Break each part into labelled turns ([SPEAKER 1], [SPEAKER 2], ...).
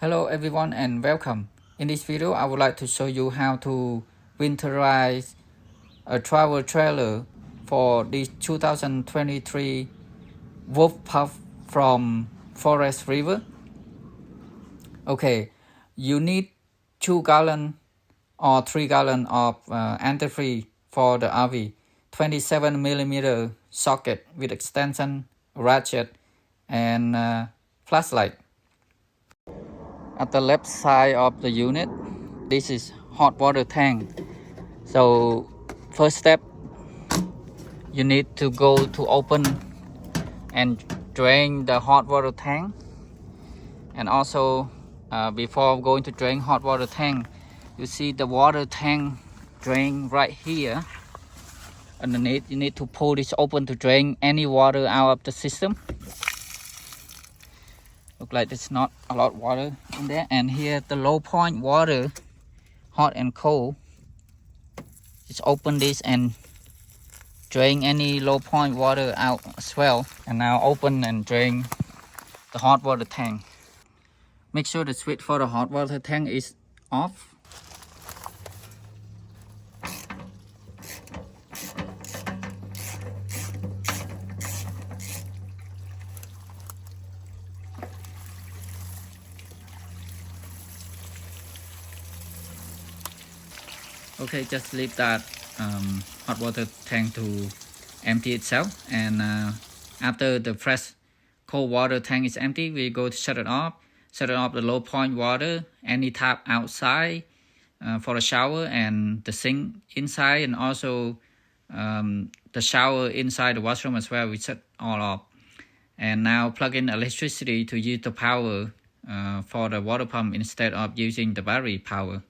[SPEAKER 1] Hello everyone and welcome. In this video I would like to show you how to winterize a travel trailer for this 2023 Wolf Pup from Forest River. Okay, you need 2 gallon or 3 gallon of antifreeze for the RV, 27mm socket with extension, ratchet and flashlight. At the left side of the unit, this is hot water tank. So first step, you need to go to open and drain the hot water tank. And also before going to drain hot water tank, you see the water tank drain right here. Underneath, you need to pull this open to drain any water out of the system. Look like there's not a lot of water in there. And here the low point water, hot and cold. Just open this and drain any low point water out as well. And now open and drain the hot water tank. Make sure the switch for the hot water tank is off. Okay, just leave that hot water tank to empty itself, and after the fresh cold water tank is empty, we go to shut it off the low point water, any tap outside for the shower and the sink inside, and also the shower inside the washroom as well. We shut all off, and now plug in electricity to use the power for the water pump instead of using the battery power.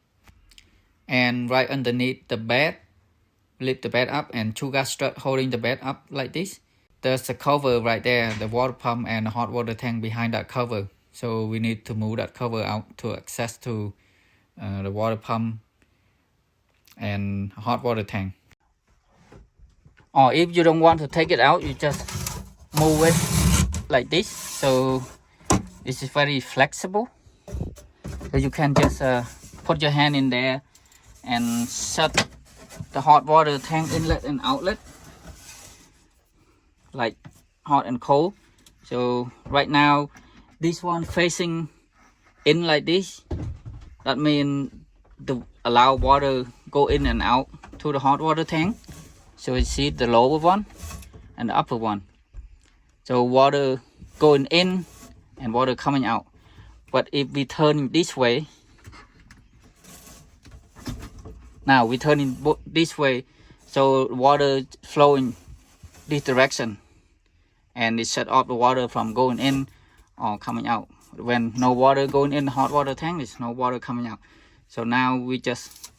[SPEAKER 1] And right underneath the bed, lift the bed up, and 2 gas strut holding the bed up like this. There's a cover right there, the water pump and the hot water tank behind that cover. So we need to move that cover out to access to the water pump and hot water tank. Or if you don't want to take it out, you just move it like this. So this is very flexible. So you can just put your hand in there and shut the hot water tank inlet and outlet, like hot and cold. So right now this one facing in like this, that means the allow water go in and out to the hot water tank. So you see the lower one and the upper one, so water going in and water coming out. But if we turn this way, now we turn it this way, so water flowing this direction, and it shut off the water from going in or coming out. When no water going in the hot water tank, there's no water coming out. So now we just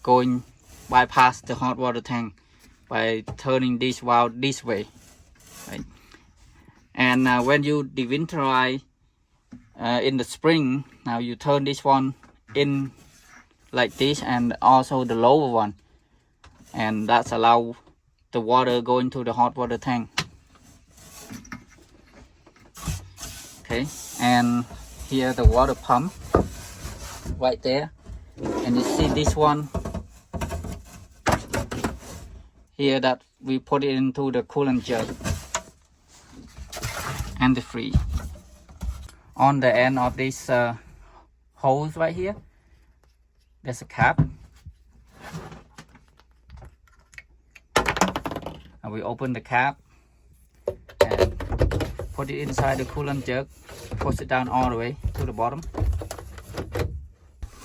[SPEAKER 1] going bypass the hot water tank by turning this valve this way, right? And when you dewinterize in the spring, now you turn this one in like this, and also the lower one, and that's allow the water go into the hot water tank. Okay, and here the water pump right there, and you see this one here that we put it into the coolant jug antifreeze. On the end of this hose right here, there's a cap, and we open the cap and put it inside the coolant jug, push it down all the way to the bottom.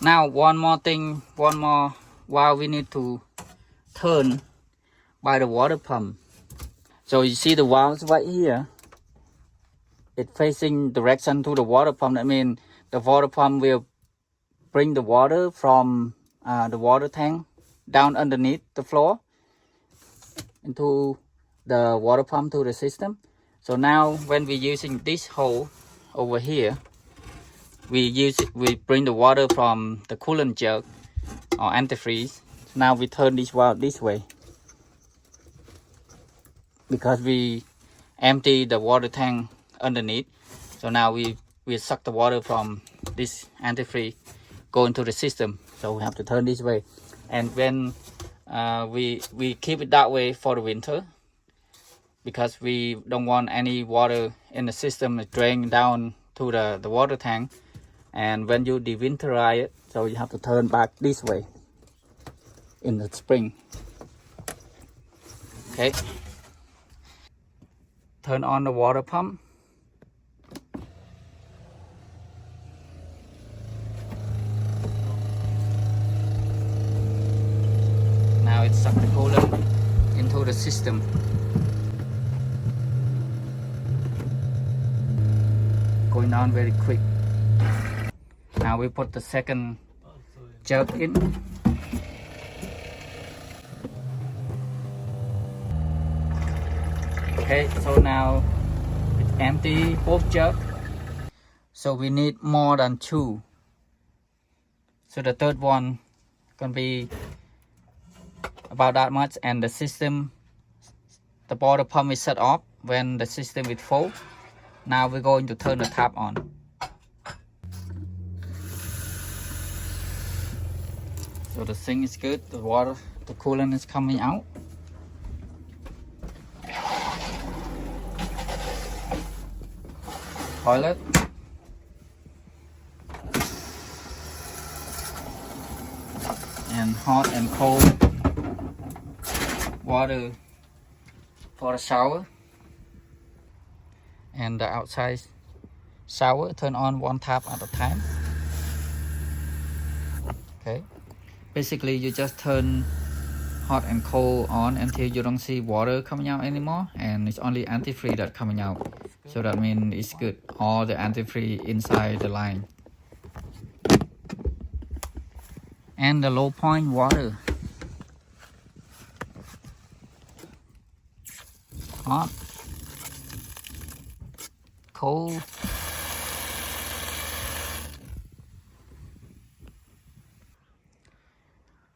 [SPEAKER 1] Now one more valve we need to turn by the water pump. So you see the valves right here, it facing direction to the water pump. That means the water pump will bring the water from the water tank down underneath the floor into the water pump to the system. So now when we're using this hole over here, we bring the water from the coolant jug or antifreeze. Now we turn this valve this way, because we empty the water tank underneath. So now we suck the water from this antifreeze go into the system. So we have to turn this way, and when we keep it that way for the winter, because we don't want any water in the system drain down to the water tank. And when you de-winterize it, so you have to turn back this way in the spring. Okay, turn on the water pump. Now it sucks the coolant into the system. Going on very quick. Now we put the second jug in. Okay, so now it's empty, both jug. So we need more than 2. So the third one gonna be about that much, and the system, the water pump is set off when the system is full. Now we're going to turn the tap on. So the sink is good, the water, the coolant is coming out. Toilet. And hot and cold water for the shower. And the outside shower, turn on 1 tap at a time. Okay, basically you just turn hot and cold on until you don't see water coming out anymore, and it's only antifreeze that coming out. So that means it's good, all the antifreeze inside the line. And the low point water, hot, cold.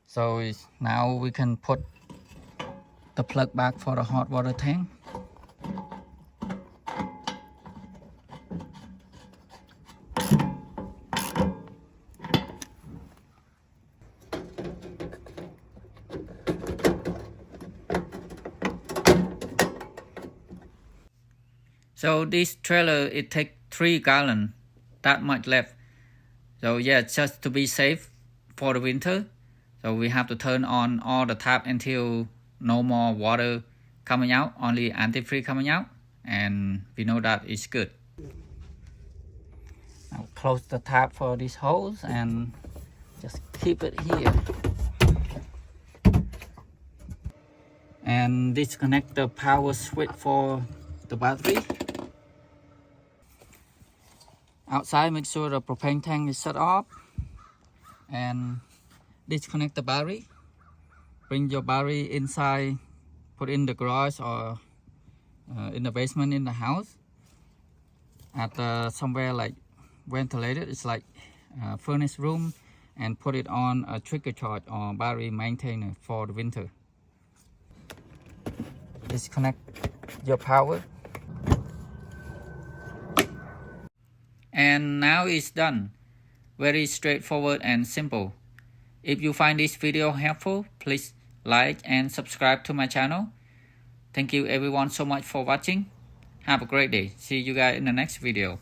[SPEAKER 1] So now we can put the plug back for the hot water tank. So this trailer, it takes 3 gallons, that much left. So yeah, just to be safe for the winter, so we have to turn on all the tap until no more water coming out, only antifreeze coming out, and we know that it's good. Now close the tap for these holes and just keep it here. And disconnect the power switch for the battery. Outside, make sure the propane tank is shut off, and disconnect the battery. Bring your battery inside, put in the garage or in the basement in the house at somewhere like ventilated. It's like furnace room, and put it on a trigger charge or battery maintainer for the winter. Disconnect your power. And now it's done. Very straightforward and simple. If you find this video helpful, please like and subscribe to my channel. Thank you everyone so much for watching. Have a great day. See you guys in the next video.